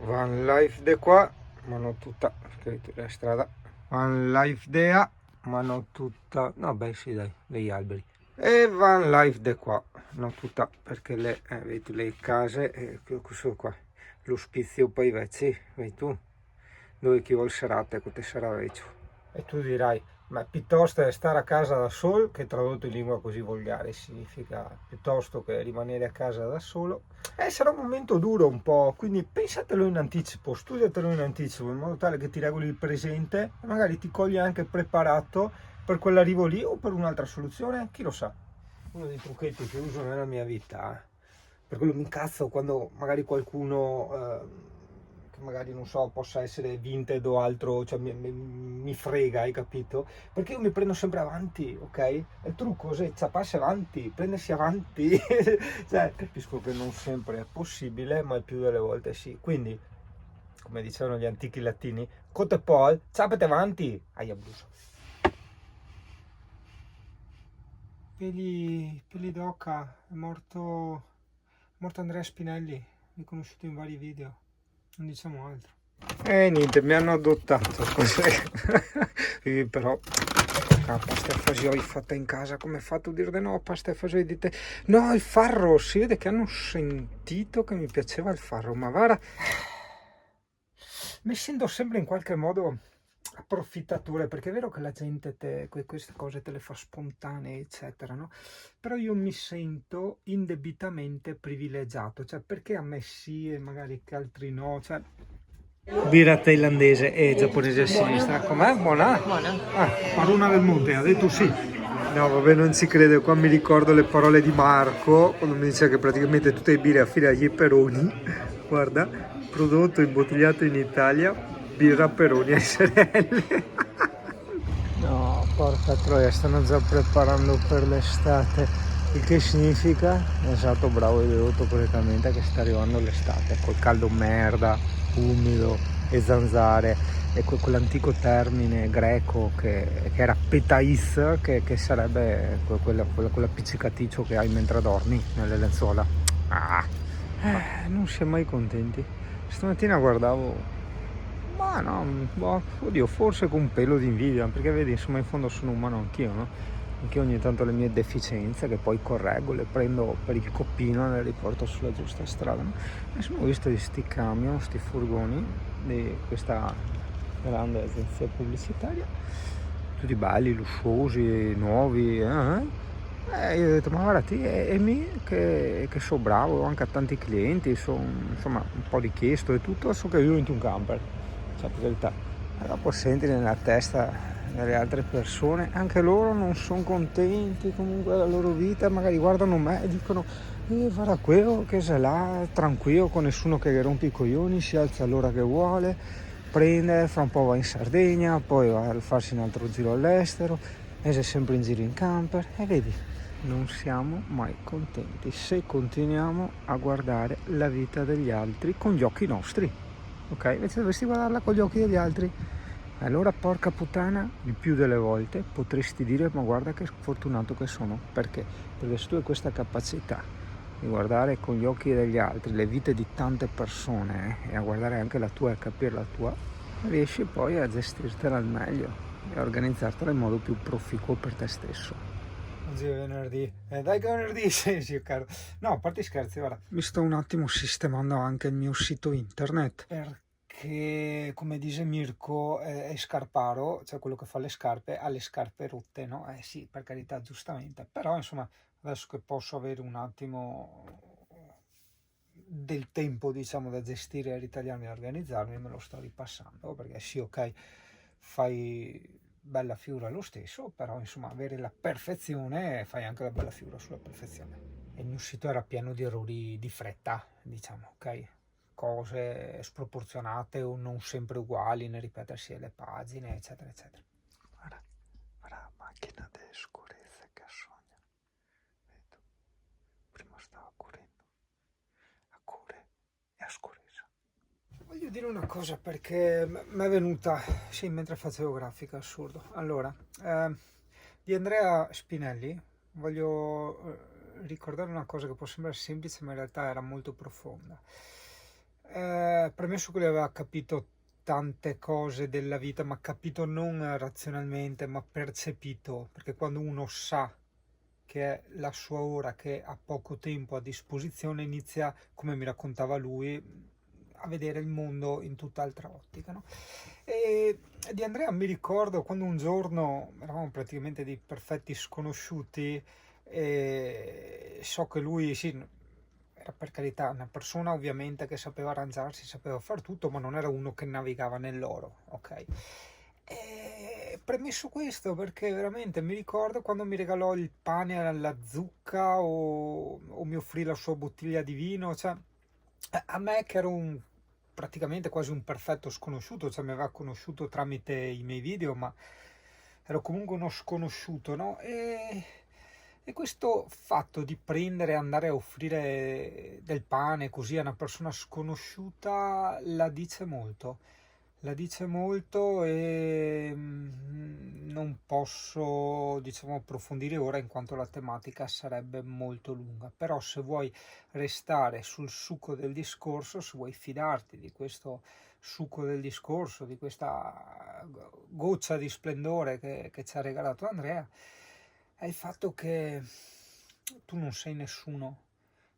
Van life de qua, ma non tutta, scritto la strada. Van life de là, ma non tutta, no beh sì dai, degli alberi. E van life de qua, non tutta, perché vedi le case, questo qua, l'ospizio poi vecchi, vedi tu, dove chi vuol serate, con te sarà vecchio. E tu dirai, ma piuttosto stare a casa da solo, che tradotto in lingua così volgare significa piuttosto che rimanere a casa da solo, sarà un momento duro un po', quindi pensatelo in anticipo, studiatelo in anticipo, in modo tale che ti regoli il presente e magari ti cogli anche preparato per quell'arrivo lì o per un'altra soluzione, chi lo sa. Uno dei trucchetti che uso nella mia vita, per quello mi incazzo quando magari qualcuno, che magari non so, possa essere Vinted o altro, cioè mi frega, hai capito? Perché io mi prendo sempre avanti, ok? Il trucco è ciapparsi avanti, prendersi avanti, cioè capisco che non sempre è possibile, ma il più delle volte sì. Quindi, come dicevano gli antichi latini, cote pol, ciappate avanti, hai abuso. Peli d'oca, è morto Andrea Spinelli, l'ho conosciuto in vari video, non diciamo altro. E niente, mi hanno adottato, però la pasta e fagioli fatta in casa, come hai fatto a dire no, pasta e fagioli di te? No, il farro, si vede che hanno sentito che mi piaceva il farro, ma guarda, mi sento sempre in qualche modo approfittatore, perché è vero che la gente queste cose te le fa spontanee, eccetera, no? Però io mi sento indebitamente privilegiato, cioè perché a me sì e magari che altri no, cioè birra thailandese e giapponese a sinistra, com'è? Buona? Buona. Ah, Paruna del Monte, ha detto sì. No, vabbè, non ci credo. Qua mi ricordo le parole di Marco quando mi diceva che praticamente tutte le birre a fila agli Peroni. Guarda, prodotto imbottigliato in Italia, birra Peroni SRL. No, porca troia, stanno già preparando per l'estate. Il che significa, esatto, bravo, hai detto correttamente, che sta arrivando l'estate, col caldo merda, umido e zanzare, e quell'antico termine greco che era petais, che sarebbe quella pizzicaticcio che hai mentre dormi nelle lenzuola. Ah, non si è mai contenti. Stamattina guardavo, ma no, oddio, forse con un pelo di invidia, perché vedi, insomma, in fondo sono umano anch'io, no? Anche ogni tanto le mie deficienze, che poi correggo, le prendo per il coppino e le riporto sulla giusta strada, no? E sono visto di sti camion, sti furgoni di questa grande agenzia pubblicitaria, tutti belli, lussuosi, nuovi, io ho detto, ma guardati, è me che so bravo, ho anche tanti clienti, insomma un po' richiesto e tutto, so che vivo in un camper, cioè per carità. E dopo senti nella testa delle altre persone, anche loro non sono contenti comunque della loro vita, magari guardano me e dicono, guarda quello che sei là, tranquillo, con nessuno che rompe i coglioni, si alza all'ora che vuole, prende, fra un po' va in Sardegna, poi va a farsi un altro giro all'estero, e sei sempre in giro in camper, e vedi, non siamo mai contenti se continuiamo a guardare la vita degli altri con gli occhi nostri, ok? Invece dovresti guardarla con gli occhi degli altri. Allora, porca puttana, il più delle volte potresti dire, ma guarda che fortunato che sono. Perché? Perché se tu hai questa capacità di guardare con gli occhi degli altri le vite di tante persone, e a guardare anche la tua e a capire la tua, riesci poi a gestirtela al meglio e a organizzartela in modo più proficuo per te stesso. Oggi è venerdì, dai che è venerdì, sì, caro. No, a parte scherzi, guarda, mi sto un attimo sistemando anche il mio sito internet, perché come dice Mirko, è scarparo, cioè quello che fa le scarpe, ha le scarpe rotte, no? Sì, per carità, giustamente, però insomma, adesso che posso avere un attimo del tempo, diciamo, da gestire e ritagliarmi e organizzarmi, me lo sto ripassando, perché sì, ok, fai bella figura lo stesso, però insomma avere la perfezione, fai anche la bella figura sulla perfezione. E il mio sito era pieno di errori di fretta, diciamo, ok? Cose sproporzionate o non sempre uguali nel ripetersi le pagine, eccetera, eccetera. Guarda, guarda, macchina di scurezza che sogna. Vedo. Prima stava correndo, a cure e a scurezza. Voglio dire una cosa perché mi è venuta, sì, mentre facevo grafica, assurdo. Allora, di Andrea Spinelli voglio ricordare una cosa che può sembrare semplice, ma in realtà era molto profonda. Premesso che lui aveva capito tante cose della vita, ma capito non razionalmente, ma percepito, perché quando uno sa che è la sua ora, che ha poco tempo a disposizione, inizia, come mi raccontava lui, a vedere il mondo in tutt'altra ottica, no? E di Andrea mi ricordo quando un giorno eravamo praticamente dei perfetti sconosciuti e so che lui, sì, era per carità una persona ovviamente che sapeva arrangiarsi, sapeva far tutto, ma non era uno che navigava nell'oro, ok? E premesso questo, perché veramente mi ricordo quando mi regalò il pane alla zucca o mi offrì la sua bottiglia di vino, cioè a me che ero praticamente quasi un perfetto sconosciuto, cioè mi aveva conosciuto tramite i miei video, ma ero comunque uno sconosciuto, no? E questo fatto di prendere e andare a offrire del pane così a una persona sconosciuta la dice molto e non posso, diciamo, approfondire ora in quanto la tematica sarebbe molto lunga, però se vuoi restare sul succo del discorso, se vuoi fidarti di questo succo del discorso, di questa goccia di splendore che ci ha regalato Andrea, è il fatto che tu non sei nessuno,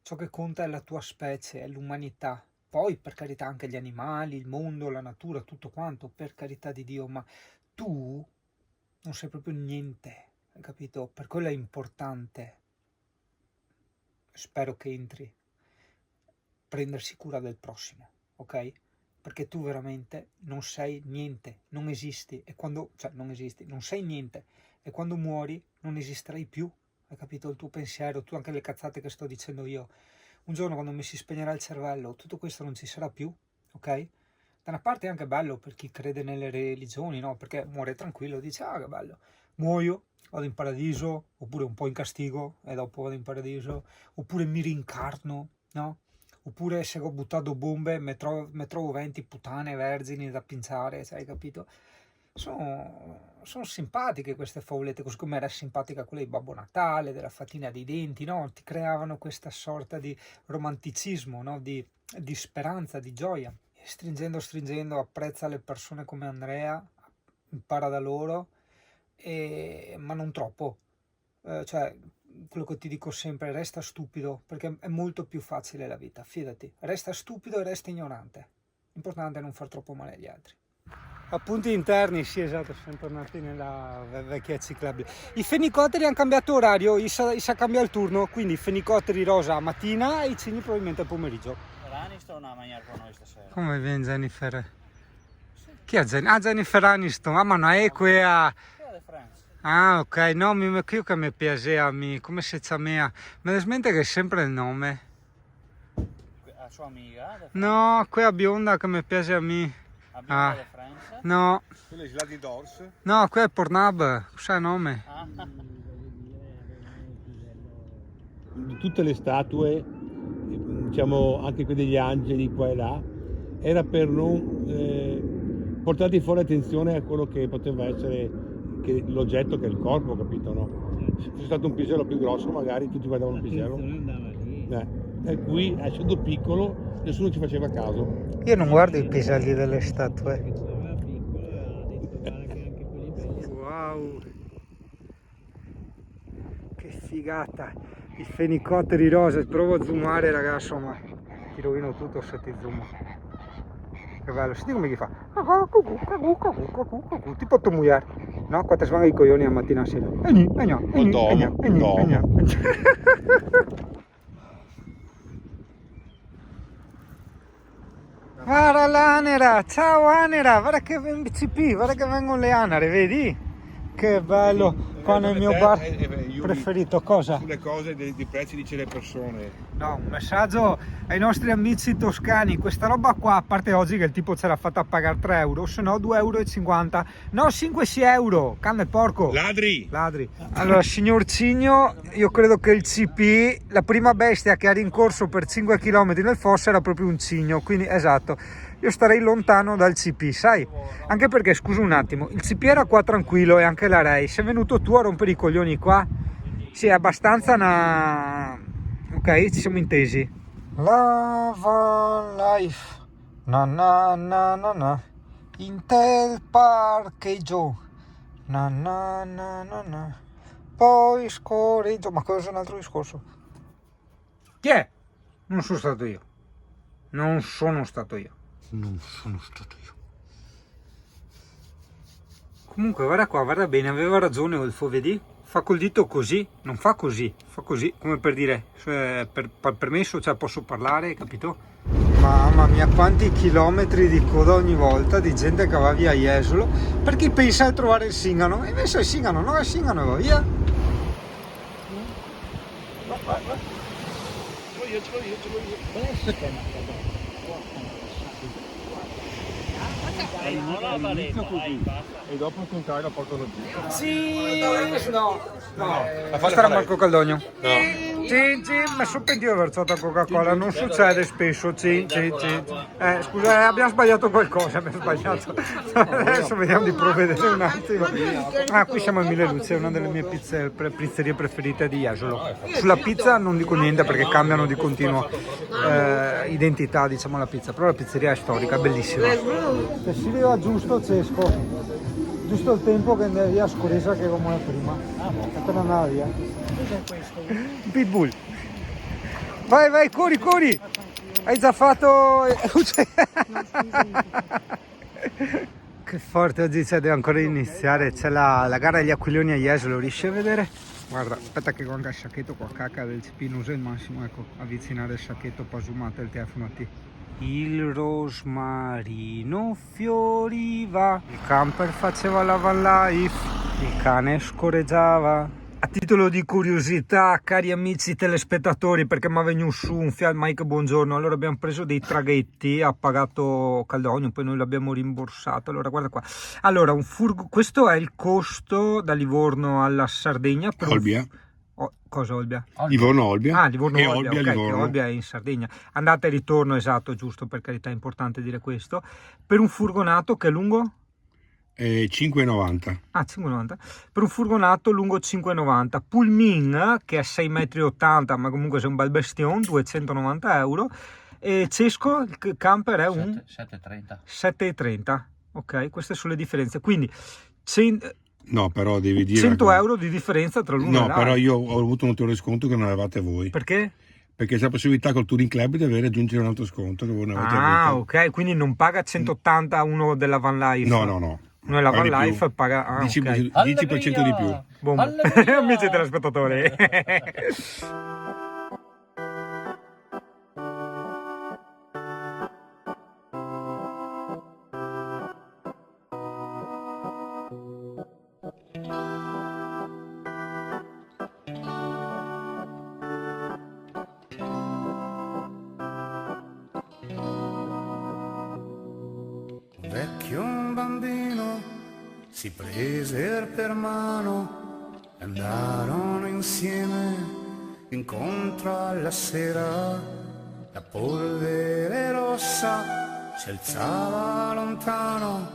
ciò che conta è la tua specie, è l'umanità. Poi, per carità, anche gli animali, il mondo, la natura, tutto quanto, per carità di Dio, ma tu non sei proprio niente, hai capito? Per quello è importante, spero che entri, prendersi cura del prossimo, ok? Perché tu veramente non sei niente, non esisti, e quando, cioè non esisti, non sei niente, e quando muori non esisterai più, hai capito? Il tuo pensiero, tu anche le cazzate che sto dicendo io. Un giorno quando mi si spegnerà il cervello, tutto questo non ci sarà più, ok? Da una parte è anche bello per chi crede nelle religioni, no? Perché muore tranquillo, dice, ah che bello, muoio, vado in paradiso, oppure un po' in castigo e dopo vado in paradiso, oppure mi rincarno, no? Oppure se ho buttato bombe mi trovo 20 puttane vergini da pinzare, cioè, hai capito? Sono simpatiche queste favolette, così come era simpatica quella di Babbo Natale, della fatina dei denti, no? Ti creavano questa sorta di romanticismo, no? Di speranza, di gioia. E stringendo, apprezza le persone come Andrea, impara da loro, ma non troppo. Cioè, quello che ti dico sempre, resta stupido, perché è molto più facile la vita, fidati. Resta stupido e resta ignorante. L'importante è non far troppo male agli altri. Appunti interni, sì esatto, siamo tornati nella vecchia ciclabile. I fenicotteri hanno cambiato orario, sa cambiare il turno, quindi i fenicotteri rosa a mattina e i cigni probabilmente a pomeriggio. Aniston a mangiare con noi stasera. Come viene Jennifer? Sì. Chi è Jennifer? Ah, Jennifer Aniston, ma non è qui a... Ah ok, no, io che mi piaceva, come si chiama? Me ne smente che è sempre il nome. La sua amica? No, quella bionda che mi piace a me. Ah. No. Quelle gelati d'Ors? No, qui è Pornhub, cos'è il nome? Ah. Di tutte le statue, diciamo anche quelle degli angeli qua e là, era per non portarti fuori attenzione a quello che poteva essere l'oggetto che è il corpo, capito? No? Se fosse stato un pisello più grosso magari tutti guardavano il pisello. E qui essendo piccolo nessuno ci faceva caso. Io non guardo i piselli delle statue. Wow, che figata! I fenicotteri rosa, provo a zoomare ragazzo, ma ti rovino tutto se ti zoom. Che bello, senti come gli fa? Tipo tu mujer, no? Quando svanga i coglioni a mattina a sera. Guarda l'anera, ciao anera, guarda che in BCP, guarda che vengono le anere, vedi? Che bello, qua nel mio bar preferito, cosa? Sulle cose dei prezzi dice le persone. No, un messaggio ai nostri amici toscani, questa roba qua, a parte oggi che il tipo ce l'ha fatta pagare 3 euro, se no 2,50 euro, no 5-6 euro, canne porco. Ladri! Ladri. Allora, signor Cigno, io credo che il CP, la prima bestia che ha rincorso per 5 km nel fosso era proprio un cigno, quindi esatto, io starei lontano dal CP, sai? Anche perché, scusa un attimo, il CP era qua tranquillo e anche la Ray, sei venuto tu a rompere i coglioni qua? Sì, è abbastanza una... Ok, ci siamo intesi. Love Life. Na na na na na. Intel parcheggio. Na na na na na. Poi scorreggio. Ma cosa è un altro discorso? Chi è? Non sono stato io. Non sono stato io. Non sono stato io. Comunque guarda qua, guarda bene, aveva ragione Olfo, vedi? Fa col dito così, non fa così, fa così, come per dire, permesso, cioè posso parlare, capito? Mamma mia, quanti chilometri di coda ogni volta di gente che va via a Jesolo per chi pensa di trovare il Singano, e invece il Singano no, il Singano e va via. E dopo il contrario la portano giù. Sì, no. Questa era Marco Caldogno. Cin, mi sono pentito di aver fatto Coca-Cola, non succede spesso. Cin. Scusa, abbiamo sbagliato qualcosa, Adesso vediamo di provvedere un attimo. Qui siamo a Mille Luci, è una delle mie pizzerie preferite di Jesolo. Sulla pizza non dico niente perché cambiano di continuo identità, diciamo, la pizza, però la pizzeria è storica, bellissima. Se si leva giusto Cesco. Giusto il tempo che andava via a Scoresa che come prima. Per andare via. Pitbull. Vai, corri. Hai già fatto. Che forte, oggi deve ancora iniziare. C'è la gara degli aquiloni a Jesolo, riesci a vedere? Guarda, aspetta che guarda il sacchetto qua, cacca del cipino, usa il massimo, ecco, avvicinare il sacchetto, poi zoomate il telefono a te. Il rosmarino fioriva, il camper faceva la van life, il cane scorreggiava. A titolo di curiosità, cari amici telespettatori, perché mi è venuto su un Fiat Mike buongiorno, allora abbiamo preso dei traghetti, ha pagato Caldogno, poi noi l'abbiamo rimborsato. Allora guarda qua, allora questo è il costo da Livorno alla Sardegna per Olbia. Cosa Olbia? Livorno-Olbia. Ah, Livorno-Olbia, ok, Livorno. che Olbia è in Sardegna. Andata e ritorno, esatto, giusto, per carità, è importante dire questo. Per un furgonato che è lungo? 5,90. Ah, 5,90. Per un furgonato lungo 5,90. Pullman, che è 6,80 metri, ma comunque è un bel bestion, 290 euro. E Cesco, il camper è un 7,30. 7,30. Ok, queste sono le differenze. Quindi No, però devi dire 100 euro di differenza tra l'uno e No, l'altro. però io ho avuto un ulteriore sconto che non avevate voi. Perché? Perché c'è la possibilità col Touring Club di avere aggiungere un altro sconto che voi non avete Ah, avuto. ok, quindi non paga 180 uno della Van Life. No. Uno della Van Paga di Life più. paga 10% di più. Boom. Alleluia! Amici telespettatori. Vecchio bambino si prese per mano e andarono insieme incontro alla sera. La polvere rossa si alzava lontano,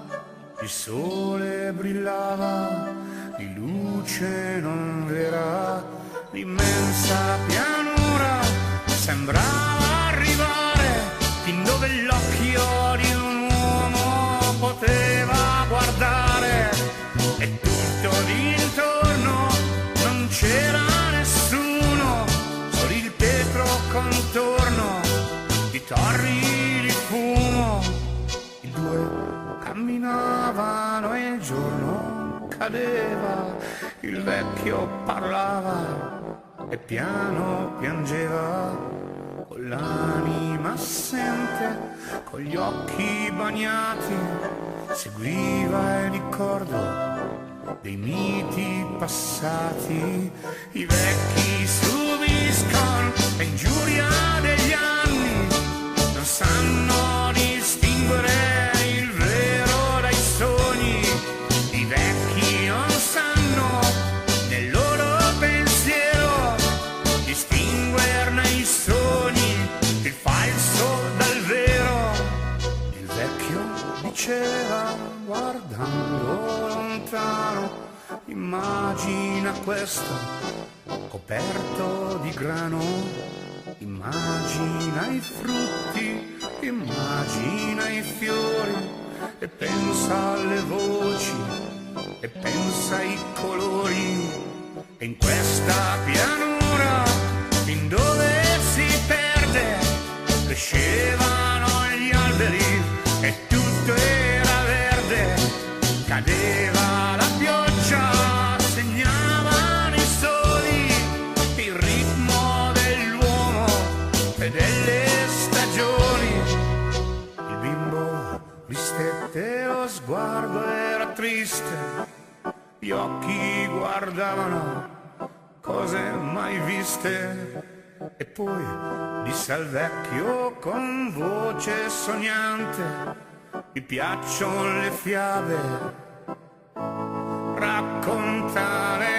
il sole brillava di luce non vera, l'immensa pianura sembrava arrivare fin dove l'occhio di un uomo poteva guardare, e tutto d'intorno non c'era nessuno, solo il tetro contorno di torri di fumo. I due camminavano e il giorno cadeva, il vecchio parlava e piano piangeva, con l'anima assente, con gli occhi bagnati, seguiva il ricordo dei miti passati. I vecchi subiscono l'ingiuria degli anni, non sanno distinguere il vero dai sogni. I vecchi non sanno nel loro pensiero distinguerne i sogni, il falso dal vero. Il vecchio diceva guardando lontano, immagina questo coperto di grano, immagina i frutti immagina i fiori e pensa alle voci e pensa ai colori. E in questa pianura, fin dove si perde, crescevano gli alberi e tutto era verde. Cadeva la pioggia, segnavano i soli il ritmo dell'uomo e delle stagioni. Il bimbo ristette lo sguardo, era triste, gli occhi guardavano cose mai viste. E poi disse al vecchio con voce sognante: mi piacciono le fiabe, raccontare